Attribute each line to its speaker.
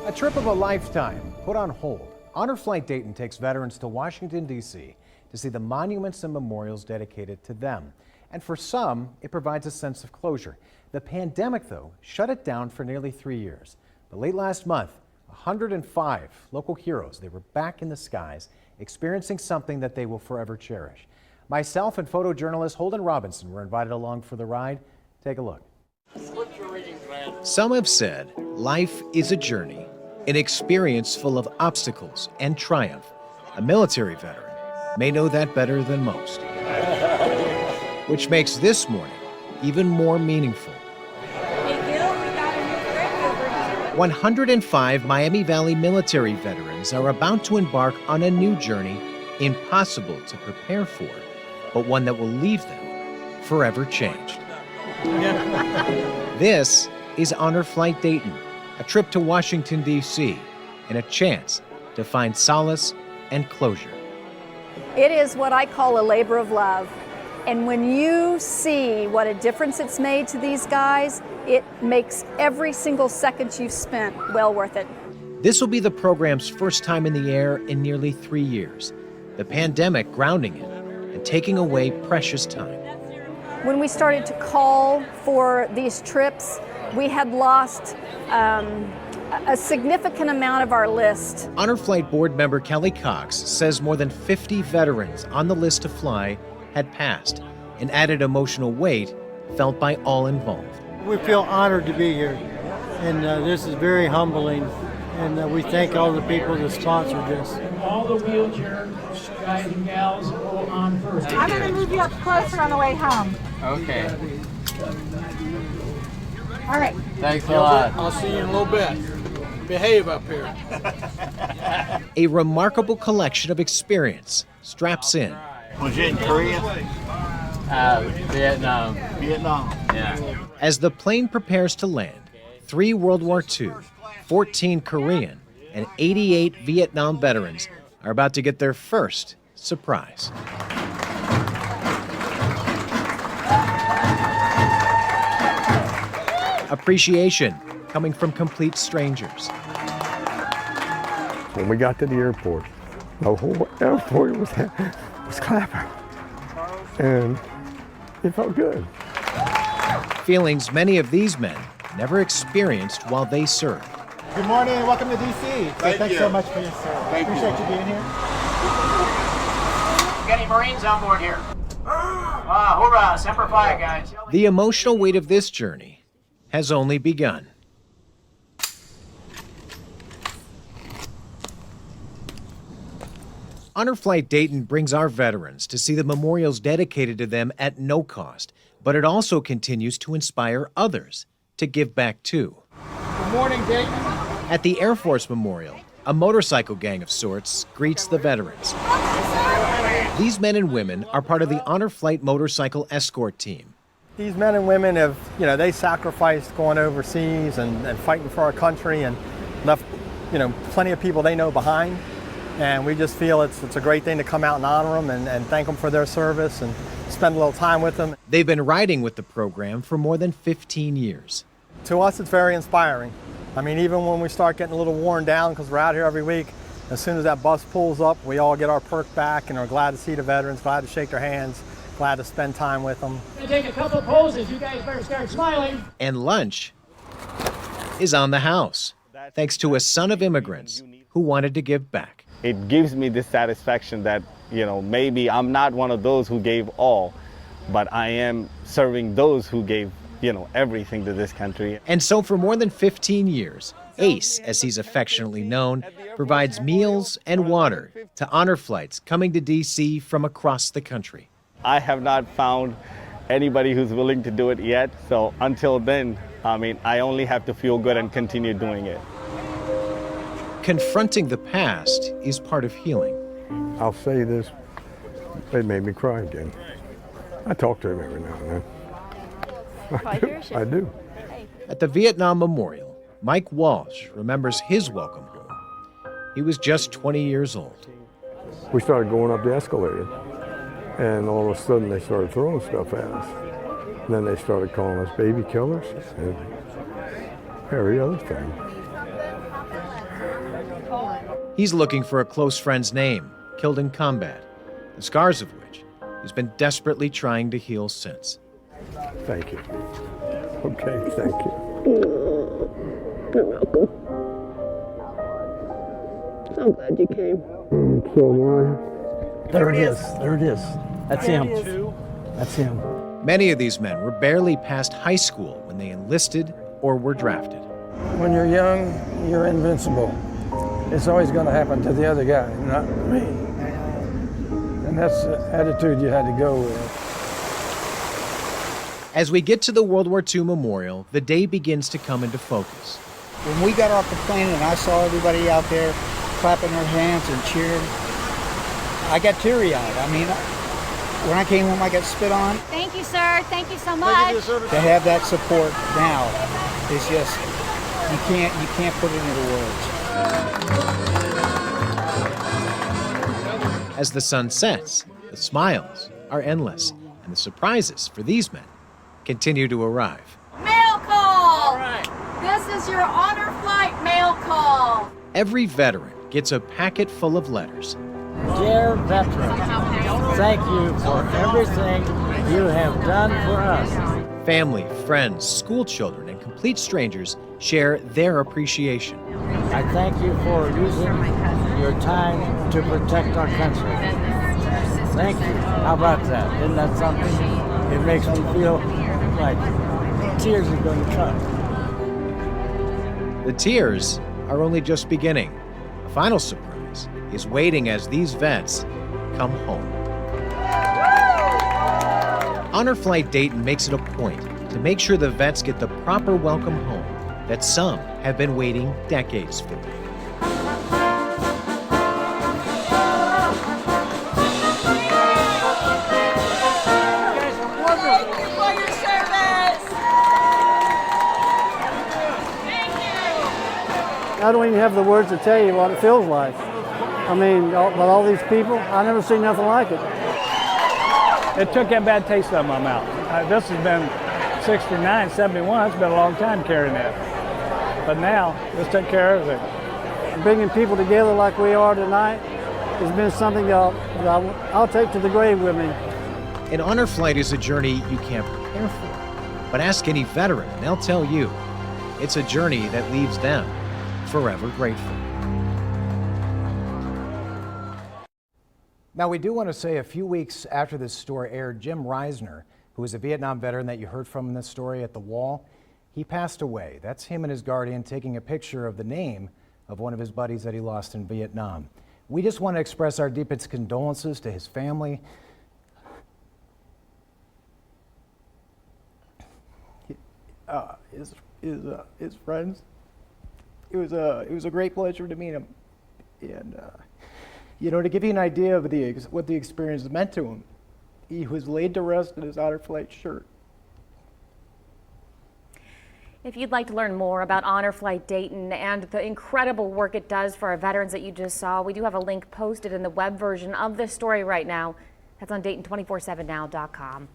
Speaker 1: A trip of a lifetime put on hold. Honor Flight Dayton takes veterans to Washington, D.C. to see the monuments and memorials dedicated to them. And for some, it provides a sense of closure. The pandemic, though, shut it down for nearly 3 years. But late last month, 105 local heroes, they were back in the skies, experiencing something that they will forever cherish. Myself and photojournalist Holden Robinson were invited along for the ride. Take a look. Some have said life is a journey, an experience full of obstacles and triumph. A military veteran may know that better than most, which makes this morning even more meaningful. 105 Miami Valley military veterans are about to embark on a new journey impossible to prepare for, but one that will leave them forever changed. This is Honor Flight Dayton, a trip to Washington, D.C., and a chance to find solace and closure.
Speaker 2: It is what I call a labor of love. And when you see what a difference it's made to these guys, it makes every single second you've spent well worth it.
Speaker 1: This will be the program's first time in the air in nearly 3 years. The pandemic grounding it and taking away precious time.
Speaker 2: When we started to call for these trips, we had lost a significant amount of our list.
Speaker 1: Honor Flight Board member Kelly Cox says more than 50 veterans on the list to fly had passed, an added emotional weight felt by all involved.
Speaker 3: We feel honored to be here, and this is very humbling, and we thank all the people that sponsored this.
Speaker 4: And all the wheelchair guys and gals go on first.
Speaker 5: I'm going to move you up closer on the way home.
Speaker 6: Okay.
Speaker 5: All right.
Speaker 6: Thanks a lot.
Speaker 7: I'll see you in a little bit. Behave up here.
Speaker 1: A remarkable collection of experience straps in.
Speaker 8: Was you in Korea?
Speaker 6: Vietnam.
Speaker 8: Vietnam.
Speaker 6: Yeah.
Speaker 1: As the plane prepares to land, 3 World War II, 14 Korean, and 88 Vietnam veterans are about to get their first surprise. Appreciation coming from complete strangers.
Speaker 9: When we got to the airport, the whole airport was clapping, and it felt good.
Speaker 1: Feelings many of these men never experienced while they served.
Speaker 3: Good morning and welcome to D.C. Thanks
Speaker 7: you.
Speaker 3: so much for your service. Appreciate you being here.
Speaker 4: Got any Marines on board here? Hoorah, Semper Fi, guys.
Speaker 1: The emotional weight of this journey has only begun. Honor Flight Dayton brings our veterans to see the memorials dedicated to them at no cost, but it also continues to inspire others to give back too.
Speaker 7: Good morning, Dayton.
Speaker 1: At the Air Force Memorial, a motorcycle gang of sorts greets the veterans. These men and women are part of the Honor Flight motorcycle escort team.
Speaker 3: These men and women have, they sacrificed going overseas and fighting for our country and left, plenty of people they know behind. And we just feel it's a great thing to come out and honor them and thank them for their service and spend a little time with them.
Speaker 1: They've been riding with the program for more than 15 years.
Speaker 3: To us, it's very inspiring. I mean, even when we start getting a little worn down because we're out here every week, as soon as that bus pulls up, we all get our perk back and are glad to see the veterans, glad to shake their hands, glad to spend time with them.
Speaker 4: I'm going to take a couple poses. You guys better start smiling.
Speaker 1: And lunch is on the house, thanks to a son of immigrants who wanted to give back.
Speaker 10: It gives me this satisfaction that, maybe I'm not one of those who gave all, but I am serving those who gave, everything to this country.
Speaker 1: And so for more than 15 years, Ace, as he's affectionately known, provides meals and water to honor flights coming to D.C. from across the country.
Speaker 10: I have not found anybody who's willing to do it yet, so until then, I only have to feel good and continue doing it.
Speaker 1: Confronting the past is part of healing.
Speaker 9: I'll say this, it made me cry again. I talk to him every now and then. I do.
Speaker 1: At the Vietnam Memorial, Mike Walsh remembers his welcome home. He was just 20 years old.
Speaker 9: We started going up the escalator, and all of a sudden they started throwing stuff at us. And then they started calling us baby killers and every other thing.
Speaker 1: He's looking for a close friend's name, killed in combat, the scars of which he's been desperately trying to heal since.
Speaker 9: Thank you. Okay, thank you.
Speaker 6: I'm glad you came.
Speaker 9: So am I.
Speaker 8: There it is. There it is. That's him. That's him.
Speaker 1: Many of these men were barely past high school when they enlisted or were drafted.
Speaker 7: When you're young, you're invincible. It's always going to happen to the other guy, not me. And that's the attitude you had to go with.
Speaker 1: As we get to the World War II memorial, the day begins to come into focus.
Speaker 8: When we got off the plane and I saw everybody out there clapping their hands and cheering, I got teary-eyed. I mean, when I came home, I got spit on.
Speaker 5: Thank you, sir. Thank you so much.
Speaker 8: To have that support now is just, you can't put it into words.
Speaker 1: As the sun sets, the smiles are endless, and the surprises for these men continue to arrive.
Speaker 5: Mail call! All right. This is your honor flight mail call.
Speaker 1: Every veteran gets a packet full of letters.
Speaker 11: Dear veterans, thank you for everything you have done for us.
Speaker 1: Family, friends, school children, and complete strangers share their appreciation.
Speaker 11: I thank you for using your time to protect our country. Thank you. How about that? Isn't that something? It makes me feel like tears are going to come.
Speaker 1: The tears are only just beginning. A final surprise is waiting as these vets come home. Honor Flight Dayton makes it a point to make sure the vets get the proper welcome home that some have been waiting decades for.
Speaker 12: I don't even have the words to tell you what it feels like. I mean, with all these people, I've never seen nothing like it.
Speaker 7: It took that bad taste out of my mouth. This has been 69, 71. It's been a long time carrying that. But now, this took care of it.
Speaker 12: Bringing people together like we are tonight has been something that I'll take to the grave with me.
Speaker 1: An honor flight is a journey you can't prepare for. But ask any veteran, and they'll tell you it's a journey that leaves them forever grateful. Now, we do want to say a few weeks after this story aired, Jim Reisner, who is a Vietnam veteran that you heard from in this story at the wall, he passed away. That's him and his guardian taking a picture of the name of one of his buddies that he lost in Vietnam. We just want to express our deepest condolences to his family. His friends. It was a great pleasure to meet him, and to give you an idea of what the experience meant to him, he was laid to rest in his honor flight shirt.
Speaker 13: If you'd like to learn more about Honor Flight Dayton and the incredible work it does for our veterans that you just saw, we do have a link posted in the web version of this story right now. That's on Dayton247now.com.